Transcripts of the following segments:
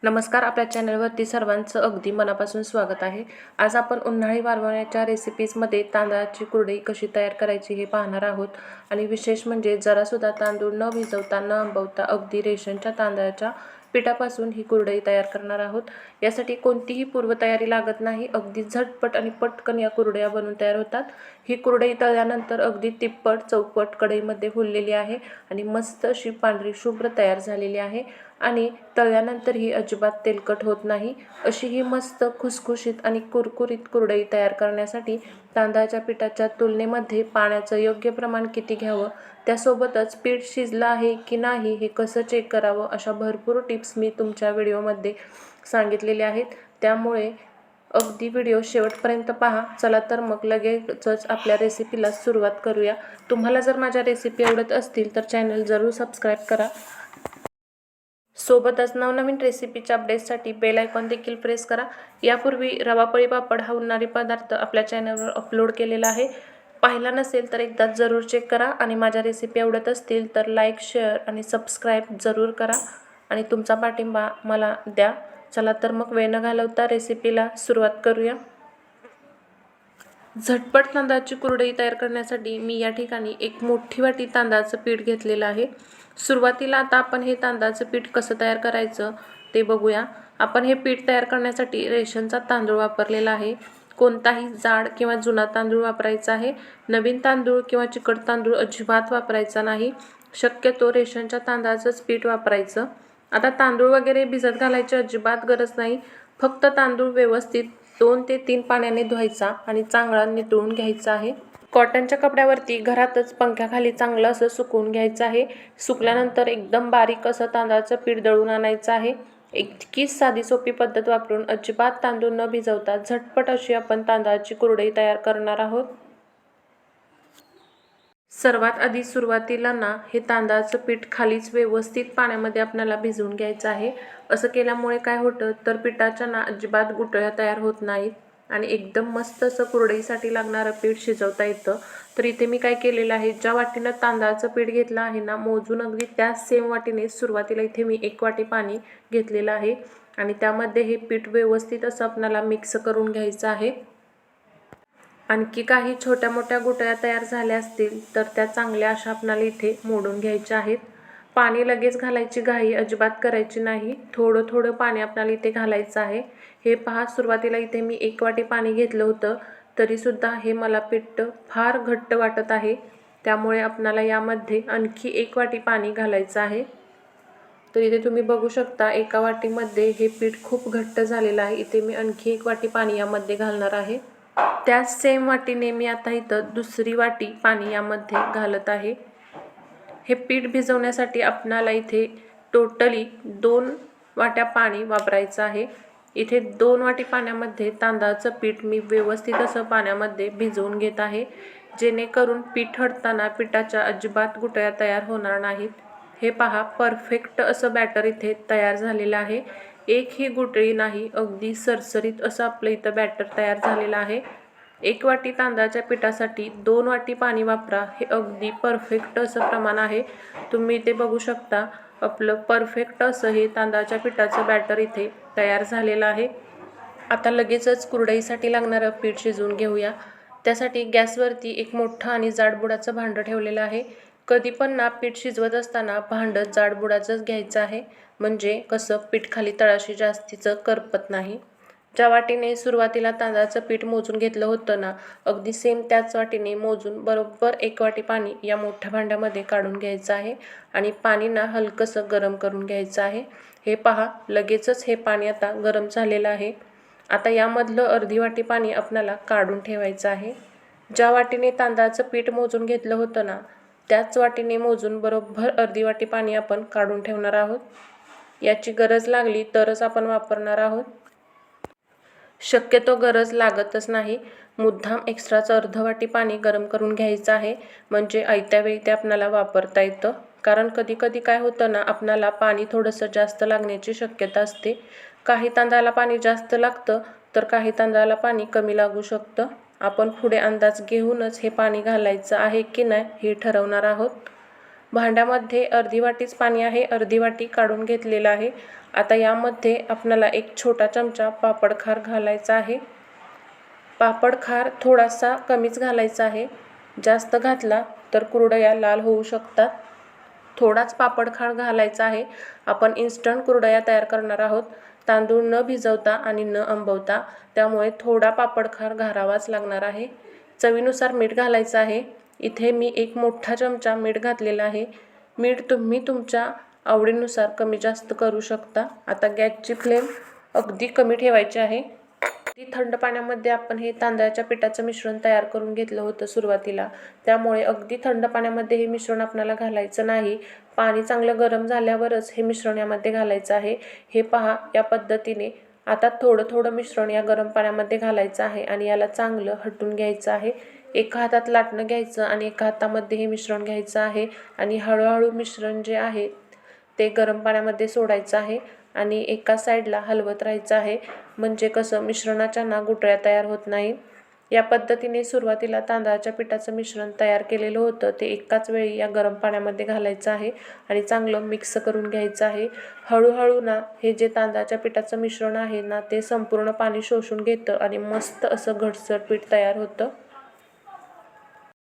नमस्कार, आपल्या चॅनलवरती सर्वांचं अगदी मनापासून स्वागत आहे। आज आपण उन्हाळी वाळवण्याच्या रेसिपीजमध्ये तांदळाची कुरडई कशी तयार करायची हे पाहणार आहोत। आणि विशेष म्हणजे जरासुद्धा तांदूळ न भिजवता न आंबवता अगदी रेशनच्या तांदळाच्या पिठापासून ही कुरडई तयार करणार आहोत। यासाठी कोणतीही पूर्वतयारी लागत नाही, अगदी झटपट आणि पटकन या कुरडया बनून तयार होतात। ही कुरडई तळल्यानंतर अगदी तिप्पट चौपट कढईमध्ये फुललेली आहे आणि मस्त अशी पांढरी शुभ्र तयार झालेली आहे आणि तळल्यानंतर ही अजिबात तेलकट होत नाही। अशी ही मस्त खुसखुशीत आणि कुरकुरीत कुरडई तयार करण्यासाठी तांदळाच्या पिठाच्या तुलनेमध्ये पाण्याचं योग्य प्रमाण किती घ्यावं, त्यासोबतच पीठ शिजलं आहे की नाही हे कसं चेक करावं, अशा भरपूर टिप्स मी तुमच्या व्हिडिओमध्ये सांगितलेल्या आहेत। त्यामुळे अगदी व्हिडिओ शेवटपर्यंत पहा। चला तर मग लगेचच आपल्या रेसिपीला सुरुवात करूया। तुम्हाला जर माझ्या रेसिपी आवडत असतील तर चॅनल जरूर सबस्क्राईब करा। सोबतच नवनवीन रेसिपीच्या अपडेट्ससाठी बेल आयकॉन देखील प्रेस करा। यापूर्वी रवा पोळी पापड हा उन्हाळी पदार्थ आपल्या चॅनलवर अपलोड केलेला आहे, पाहिला नसेल तर एकदा जरूर चेक करा। आणि माझ्या रेसिपी आवडत असतील तर लाईक, शेअर आणि सबस्क्राईब जरूर करा आणि तुमचा पाठिंबा मला द्या। चला तर मग वेळ न घालवता रेसिपीला सुरुवात करूया। झटपट तांदळाची कुरडई तयार करण्यासाठी मी या ठिकाणी एक मोठी वाटी तांदळाचं पीठ घेतलेलं आहे। सुरुवातीला आता आपण हे तांदळाचं पीठ कसं तयार करायचं ते बघूया। आपण हे पीठ तयार करण्यासाठी रेशनचा तांदूळ वापरलेला आहे। कोणताही जाड किंवा जुना तांदूळ वापरायचा आहे। नवीन तांदूळ किंवा चिकट तांदूळ अजिबात वापरायचा नाही। शक्यतो रेशनच्या तांदळाचंच पीठ वापरायचं। आता तांदूळ वगैरे भिजत घालायची अजिबात गरज नाही, फक्त तांदूळ व्यवस्थित 2 ते 3 पाण्याने धुवायचा आणि चांगला नितळून घ्यायचा आहे। कॉटनच्या कपड्यावरती घरातच पंख्याखाली चांगलं असं सुकवून घ्यायचं आहे। सुकल्यानंतर एकदम बारीक असं तांदळाचं पीठ दळून आणायचं आहे। इतकीच साधी सोपी पद्धत वापरून अजिबात तांदूळ न भिजवता झटपट अशी आपण तांदळाची कुरडई तयार करणार आहोत। सर्वात आधी सुरुवातीला ना हे तांदळाचं पीठ खालीच व्यवस्थित पाण्यामध्ये आपल्याला भिजवून घ्यायचं आहे। असं केल्यामुळे काय होतं तर पिठाच्या ना अजिबात गुठळ्या तयार होत नाहीत आणि एकदम मस्त असं कुरडईसाठी लागणारं पीठ शिजवता येतं। तर इथे मी काय केलेलं आहे, ज्या वाटीनं तांदळाचं पीठ घेतलं आहे ना, मोजून अगदी त्याच सेम वाटीने सुरुवातीला इथे मी 1 वाटी पाणी घेतलेलं आहे आणि त्यामध्ये हे पीठ व्यवस्थित असं आपल्याला मिक्स करून घ्यायचं आहे। आणखी काही छोट्या मोठ्या गुठळ्या तयार झाल्या असतील तर त्या चांगल्या अशा आपल्याला इथे मोडून घ्यायच्या आहेत। पाणी लगेच घालायची घाई अजिबात करायची नाही, थोडं थोडं पाणी आपल्याला इथे घालायचं आहे। हे पहा, सुरुवातीला इथे मी 1 वाटी पाणी घेतलं होतं, तरीसुद्धा हे मला पीठ फार घट्ट वाटत आहे। त्यामुळे आपल्याला यामध्ये आणखी 1 वाटी पाणी घालायचं आहे। तर इथे तुम्ही बघू शकता, एका वाटीमध्ये हे पीठ खूप घट्ट झालेलं आहे। इथे मी आणखी 1 वाटी पाणी यामध्ये घालणार आहे। त्याच सेम वाटीने मी आता इथं दुसरी वाटी पाणी यामध्ये घालत आहे। हे पीठ भिजवण्यासाठी आपणाला इथे टोटली 2 वाट्या पाणी वापरायचं आहे। इथे 2 वाटी पाण्यामध्ये तांदळाचं पीठ मी व्यवस्थित असं पाण्यामध्ये भिजवून घेत आहे, जेणेकरून पीठ हटताना पिठाच्या अजिबात गुठळ्या तयार होणार नाहीत। हे पहा, परफेक्ट असं बॅटर इथे तयार झालेलं आहे। एकही गुठळी नाही, अगदी सरसरीत असं आपलं इथं बॅटर तयार झालेलं आहे। 1 वाटी तांदळाच्या पिठासाठी 2 वाटी पाणी वापरा, हे अगदी परफेक्ट असं प्रमाण आहे। तुम्ही इथे बघू शकता, आपलं परफेक्ट असं हे तांदळाच्या पिठाचं बॅटर इथे तयार झालेलं आहे। आता लगेचच कुरडईसाठी लागणारं पीठ शिजवून घेऊया। त्यासाठी गॅसवरती एक मोठं आणि जाडबुडाचं भांडं ठेवलेलं आहे। कधी पण ना पीठ शिजवत असताना भांडं जाडबुडाचंच घ्यायचं आहे, म्हणजे कसं पीठ खाली तळाशी जास्तीचं करपत नाही। ज्या वाटीने सुरुवातीला तांदळाचं पीठ मोजून घेतलं होतं ना, अगदी सेम त्याच वाटीने मोजून बरोबर 1 वाटी पाणी या मोठ्या भांड्यामध्ये काढून घ्यायचं आहे आणि पाणी ना हलकंसं गरम करून घ्यायचं आहे। हे पहा, लगेचच हे पाणी आता गरम झालेलं आहे। आता यामधलं अर्धी वाटी पाणी आपल्याला काढून ठेवायचं आहे। ज्या वाटीने तांदळाचं पीठ मोजून घेतलं होतं ना, त्याच वाटीने मोजून बरोबर अर्धी वाटी पाणी आपण काढून ठेवणार आहोत। याची गरज लागली तरच आपण वापरणार आहोत, शक्यतो गरज लागतच नाही। मुद्दाम एक्स्ट्राचं अर्ध वाटी पाणी गरम करून घ्यायचं आहे, म्हणजे आयत्या वेळी ते आपल्याला वापरता येतं। कारण कधी कधी काय होतं ना, आपल्याला पाणी थोडंसं जास्त लागण्याची शक्यता असते। काही तांदळाला पाणी जास्त लागतं तर काही तांदळाला पाणी कमी लागू शकतं। आपण पुढे अंदाज घेऊनच हे पाणी घालायचं आहे की नाही हे ठरवणार आहोत। भांड्यामध्ये अर्धी वाटीच पाणी आहे, अर्धी वाटी काढून घेतलेलं आहे। आता यामध्ये आपल्याला एक छोटा चमचा पापड खार घालायचा आहे। पापड खार थोडासा कमीच घालायचा आहे, जास्त घातला तर कुरडया लाल होऊ शकतात। थोडाच पापड खार घालायचा आहे। आपण इन्स्टंट कुरडया तयार करणार आहोत, तांदूळ न भिजवता आणि न आंबवता, त्यामुळे थोडा पापड खार घालावाच लागणार आहे। चवीनुसार मीठ घालायचं आहे। इथे मी एक मोठा चमचा मीठ घातलेला आहे। मीठ तुम्ही तुमच्या आवडीनुसार कमी जास्त करू शकता। आता गॅसची फ्लेम अगदी कमी ठेवायची आहे। थंड पाण्यामध्ये आपण हे तांदळाच्या पिठाचं मिश्रण तयार करून घेतलं होतं सुरुवातीला, त्यामुळे अगदी थंड पाण्यामध्ये हे मिश्रण आपल्याला घालायचं नाही। पाणी चांगलं गरम झाल्यावरच हे मिश्रण यामध्ये घालायचं आहे। हे पहा, या पद्धतीने आता थोडं थोडं मिश्रण या गरम पाण्यामध्ये घालायचं आहे आणि याला चांगलं हटून घ्यायचं आहे। एका हातात लाटणं घ्यायचं आणि एका हातामध्ये हे मिश्रण घ्यायचं आहे आणि हळूहळू मिश्रण जे आहे ते गरम पाण्यामध्ये सोडायचं आहे आणि एका साईडला हलवत राहायचं आहे, म्हणजे कसं मिश्रणाच्या ना गुठळ्या तयार होत नाही। या पद्धतीने सुरुवातीला तांदळाच्या पिठाचं मिश्रण तयार केलेलं होतं ते एकाच वेळी या गरम पाण्यामध्ये घालायचं आहे आणि चांगलं मिक्स करून घ्यायचं आहे। हळूहळू ना हे जे तांदळाच्या पिठाचं मिश्रण आहे ना ते संपूर्ण पाणी शोषून घेतं आणि मस्त असं घटसर पीठ तयार होतं।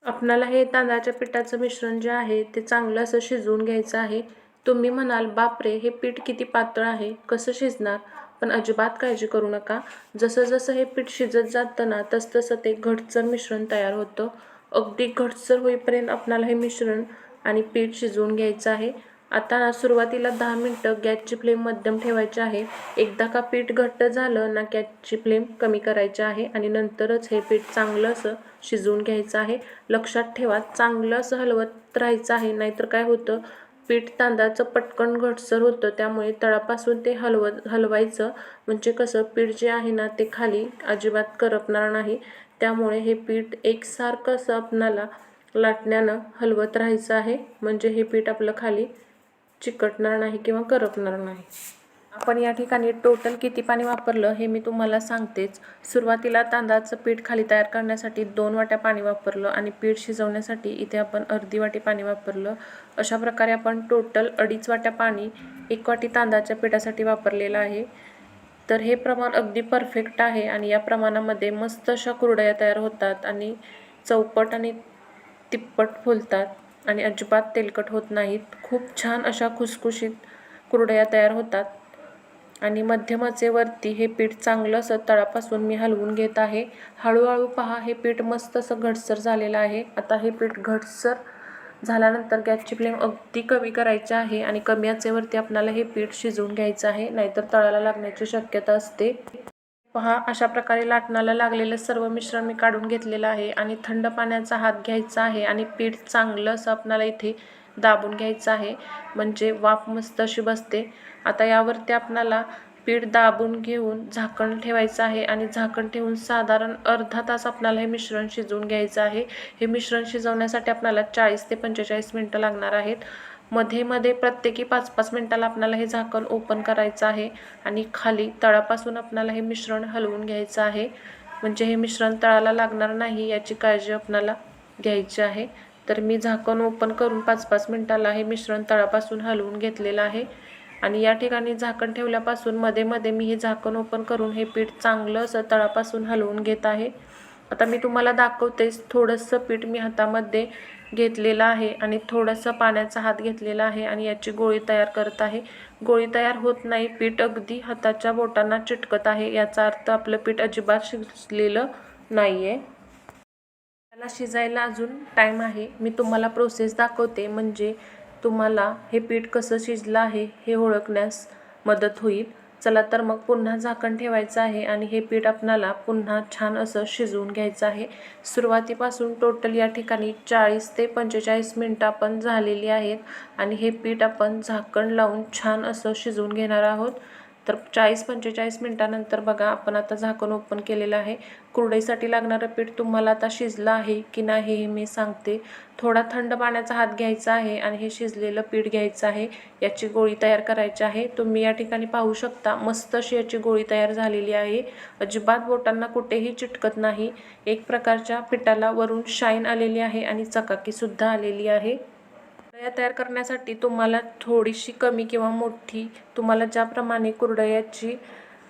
आपल्याला हे तांदळाच्या पिठाचं मिश्रण जे आहे ते चांगलं असं शिजवून घ्यायचं आहे। तुम्ही म्हणाल, बापरे, हे पीठ किती पातळ आहे, कसं शिजणार? पण अजिबात काळजी करू नका। जसं जसं हे पीठ शिजत जातं ना तसं ते घटसर मिश्रण तयार होतं। अगदी घटसर होईपर्यंत आपल्याला हे मिश्रण आणि पीठ शिजवून घ्यायचं आहे। आता ना सुरुवातीला 10 मिनिटं गॅसची फ्लेम मध्यम ठेवायची आहे। एकदा का पीठ घट्ट झालं ना गॅसची फ्लेम कमी करायची आहे आणि नंतरच हे पीठ चांगलं असं शिजवून घ्यायचं आहे। लक्षात ठेवा, चांगलं असं हलवत राहायचं आहे, नाहीतर काय होतं, पीठ तांदळाचं पटकन घटसर होतं, त्यामुळे तळापासून ते हलवायचं, म्हणजे कसं पीठ जे आहे ना ते खाली अजिबात करपणार नाही। त्यामुळे हे पीठ एकसारखं असं आपणाला लाटण्यानं हलवत राहायचं आहे, म्हणजे हे पीठ आपलं खाली चिकटणार नाही किंवा करपणार नाही। आपण या ठिकाणी टोटल किती पाणी वापरलं हे मी तुम्हाला सांगतेच। सुरुवातीला तांदळाचं पीठ खाली तयार करण्यासाठी 2 वाट्या पाणी वापरलं आणि पीठ शिजवण्यासाठी इथे आपण अर्धी वाटी पाणी वापरलं। अशा प्रकारे आपण टोटल 2.5 वाट्या पाणी 1 वाटी तांदळाच्या पिठासाठी वापरलेलं आहे। तर हे प्रमाण अगदी परफेक्ट आहे आणि या प्रमाणामध्ये मस्त अशा कुरडया तयार होतात आणि चौपट आणि तिप्पट फुलतात आणि अजिबात तेलकट होत नाहीत। खूप छान अशा खुसखुशीत कुरडया तयार होतात आणि मध्यम आचेवरती हे पीठ चांगलं असं तळापासून मी हलवून घेत आहे। हळूहळू पहा, हे पीठ मस्त असं घटसर झालेलं आहे। आता हे पीठ घटसर झाल्यानंतर गॅसची फ्लेम अगदी कमी करायची आहे आणि कमी आचेवरती आपल्याला हे पीठ शिजवून घ्यायचं आहे, नाहीतर तळाला लागण्याची शक्यता असते। पहा, अशा प्रकारे लाटण्याला लागलेलं सर्व मिश्रण मी काढून घेतलेलं आहे आणि थंड पाण्याचा हात घ्यायचा आहे आणि पीठ चांगलं असं आपल्याला इथे दाबून घ्यायचं आहे, म्हणजे वाफ मस्त अशी बसते। आता यावरती आपल्याला पीठ दाबून घेऊन झाकण ठेवायचं आहे आणि झाकण ठेवून साधारण अर्धा तास आपल्याला हे मिश्रण शिजवून घ्यायचं आहे। हे मिश्रण शिजवण्यासाठी आपल्याला 40 ते 45 मिनिटं लागणार आहेत। मध्ये मध्ये प्रत्येकी 5-5 मिनिटाला आपल्याला हे झाकण ओपन करायचं आहे आणि खाली तळापासून आपल्याला हे मिश्रण हलवून घ्यायचं आहे, म्हणजे हे मिश्रण तळाला लागणार नाही याची काळजी आपल्याला घ्यायची आहे। तर मी झाकण ओपन करून 5-5 मिनिटाला हे मिश्रण तळापासून हलवून घेतलेलं आहे आणि या ठिकाणी झाकण ठेवल्यापासून मध्ये मध्ये मी हे झाकण ओपन करून हे पीठ चांगलं असं तळापासून हलवून घेत आहे। आता मी तुम्हाला दाखवतेच, थोडंसं पीठ मी हातामध्ये घेतलेलं आहे आणि थोडंसं पाण्याचा हात घेतलेला आहे आणि याची गोळी तयार करत आहे। गोळी तयार होत नाही, पीठ अगदी हाताच्या बोटांना चिटकत आहे, याचा अर्थ आपलं पीठ अजिबात शिजलेलं नाही आहे। त्याला शिजायला अजून टाईम आहे। मी तुम्हाला प्रोसेस दाखवते, म्हणजे तुम्हाला हे पीठ कसं शिजलं आहे हे ओळखण्यास मदत होईल। चला तर मग पुन्हा झाकण ठेवायचं आहे आणि हे पीठ आपल्याला पुन्हा छान असं शिजवून घ्यायचं आहे। सुरुवातीपासून टोटल या ठिकाणी 40 ते 45 मिनिटं आपण झालेली आहेत आणि हे पीठ आपण झाकण लावून छान असं शिजवून घेणार आहोत। तर 40-45 मिनिटानंतर बघा, आपण आता झाकण ओपन केलेलं आहे। कुरडईसाठी लागणारं पीठ तुम्हाला आता शिजलं आहे की नाही हे मी सांगते। थोडा थंड पाण्याचा हात घ्यायचा आहे आणि हे शिजलेलं पीठ घ्यायचं आहे, याची गोळी तयार करायची आहे। तुम्ही या ठिकाणी पाहू शकता, मस्त अशी याची गोळी तयार झालेली आहे, अजिबात बोटांना कुठेही चिटकत नाही। एक प्रकारच्या पिठाला वरून शाईन आलेली आहे आणि चकाकीसुद्धा आलेली आहे। कुरडया तयार करण्यासाठी तुम्हाला थोडीशी कमी किंवा मोठी तुम्हाला ज्याप्रमाणे कुरडयाची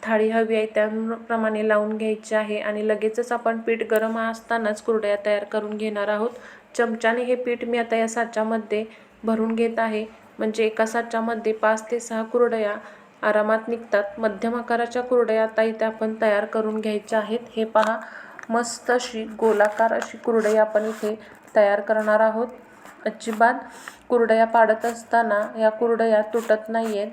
थाळी हवी आहे त्याप्रमाणे लावून घ्यायची आहे आणि लगेचच आपण पीठ गरम असतानाच कुरडया तयार करून घेणार आहोत। चमच्याने हे पीठ मी आता या साच्यामध्ये भरून घेत आहे, म्हणजे एका साच्यामध्ये 5 ते 6 कुरडया आरामात निघतात। मध्यम आकाराच्या कुरडया आता इथे आपण तयार करून घ्यायच्या आहेत। हे पहा, मस्त अशी गोलाकार अशी कुरडई आपण इथे तयार करणार आहोत। अजिबात कुरडया पाडत असताना या कुरडया तुटत नाही आहेत।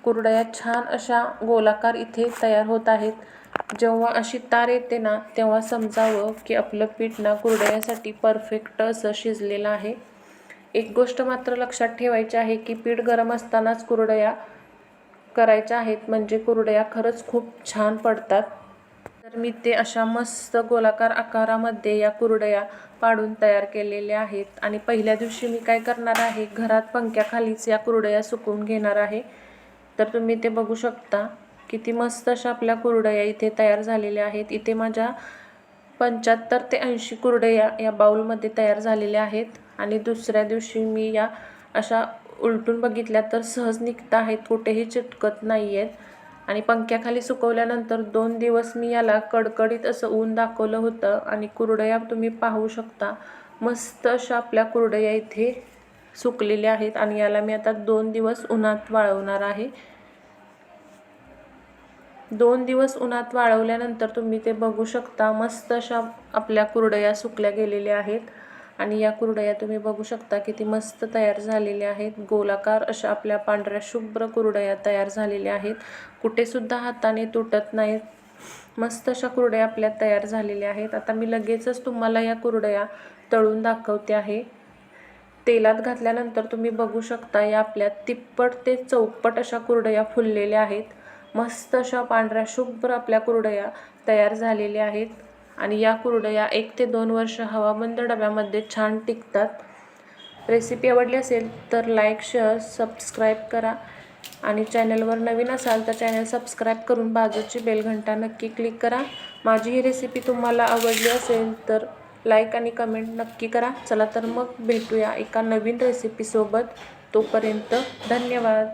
कुरडया छान अशा गोलाकार इथे तयार होत आहेत। जेव्हा अशी तार येते ना, तेव्हा समजावं की आपलं पीठ ना कुरडयासाठी परफेक्ट असं शिजलेलं आहे। एक गोष्ट मात्र लक्षात ठेवायची आहे की पीठ गरम असतानाच कुरडया करायच्या आहेत, म्हणजे कुरडया खरंच खूप छान पडतात। तर मी ते अशा मस्त गोलाकार आकारामध्ये या कुरडया पाडून तयार केलेल्या आहेत। आणि पहिल्या दिवशी मी काय करणार आहे, घरात पंख्याखालीच या कुरडया सुकवून घेणार आहे। तर तुम्ही ते बघू शकता किती मस्त अशा आपल्या कुरडया इथे तयार झालेल्या आहेत। इथे माझ्या 75 ते 80 कुरडया या बाउलमध्ये तयार झालेल्या आहेत। आणि दुसऱ्या दिवशी मी या अशा उलटून बघितल्या तर सहज निघत आहेत, कुठेही चिटकत नाही आहेत। आणि पंख्याखाली सुकवल्यानंतर 2 दिवस मी याला कडकडीत असं ऊन दाखवलं होतं आणि कुरडया तुम्ही पाहू शकता मस्त अशा आपल्या कुरडया इथे सुकलेल्या आहेत। आणि याला मी आता 2 दिवस उन्हात वाळवणार आहे। 2 दिवस उन्हात वाळवल्यानंतर तुम्ही ते बघू शकता मस्त अशा आपल्या कुरडया सुकल्या गेलेल्या आहेत। आणि या कुरडया तुम्ही बघू शकता किती मस्त तयार झालेल्या आहेत। गोलाकार अशा आपल्या पांढऱ्या शुभ्र कुरडया तयार झालेल्या आहेत, कुठेसुद्धा हाताने तुटत नाहीत। मस्त अशा कुरडया आपल्या तयार झालेल्या आहेत। आता मी लगेचच तुम्हाला या कुरडया तळून दाखवते आहे। तेलात घातल्यानंतर तुम्ही बघू शकता या आपल्या तिप्पट ते चौपट अशा कुरडया फुललेल्या आहेत। मस्त अशा पांढऱ्या शुभ्र आपल्या कुरडया तयार झालेल्या आहेत। आणि या कुरडया 1 ते 2 वर्ष हवाबंद डब्यामध्ये छान टिकतात। रेसिपी आवडली असेल तर लाईक, शेअर, सबस्क्राईब करा। आणि चॅनलवर नवीन असाल तर चॅनल सबस्क्राईब करून बाजूची बेल घंटा नक्की क्लिक करा। माझी ही रेसिपी तुम्हाला आवडली असेल तर लाईक आणि कमेंट नक्की करा। चला तर मग भेटूया एका नवीन रेसिपीसोबत। तोपर्यंत धन्यवाद।